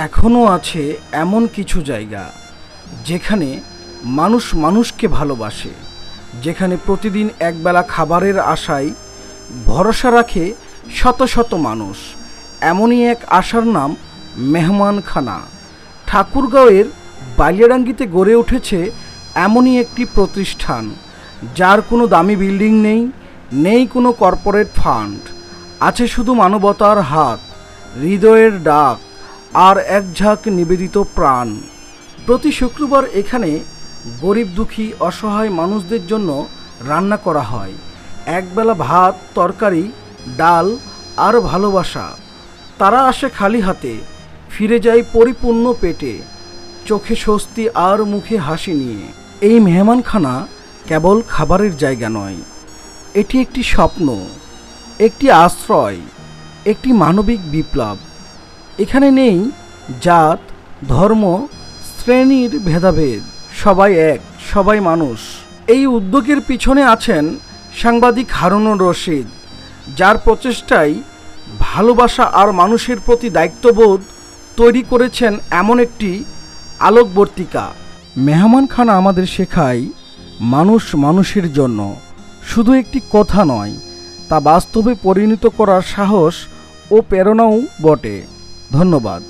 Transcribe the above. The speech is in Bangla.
এখনও আছে এমন কিছু জায়গা যেখানে মানুষ মানুষকে ভালোবাসে, যেখানে প্রতিদিন একবেলা খাবারের আশায় ভরসা রাখে শত শত মানুষ। এমনই এক আশার নাম মেহমানখানা। ঠাকুরগাঁওয়ের বালিয়াডাঙ্গিতে গড়ে উঠেছে এমনই একটি প্রতিষ্ঠান, যার কোনো দামি বিল্ডিং নেই, নেই কোনো কর্পোরেট ফান্ড। আছে শুধু মানবতার হাত, হৃদয়ের ডাক আর এক ঝাঁক নিবেদিত প্রাণ। প্রতি শুক্রবার এখানে গরিব দুঃখী অসহায় মানুষদের জন্য রান্না করা হয়। একবেলা ভাত, তরকারি, ডাল আর ভালোবাসা। তারা আসে খালি হাতে, ফিরে যায় পরিপূর্ণ পেটে, চোখে স্বস্তি আর মুখে হাসি নিয়ে। এই মেহমানখানা কেবল খাবারের জায়গা নয়, এটি একটি স্বপ্ন, একটি আশ্রয়, একটি মানবিক বিপ্লব। এখানে নেই জাত, ধর্ম, শ্রেণীর ভেদাভেদ। সবাই এক, সবাই মানুষ। এই উদ্যোগের পিছনে আছেন সাংবাদিক হারুনুর রশিদ, যার প্রচেষ্টায় ভালোবাসা আর মানুষের প্রতি দায়িত্ববোধ তৈরি করেছেন এমন একটি আলোকবর্তিকা। মেহমানখানা আমাদের শেখায় মানুষ মানুষের জন্য শুধু একটি কথা নয়, তা বাস্তবে পরিণত করার সাহস ও প্রেরণাও বটে। ধন্যবাদ।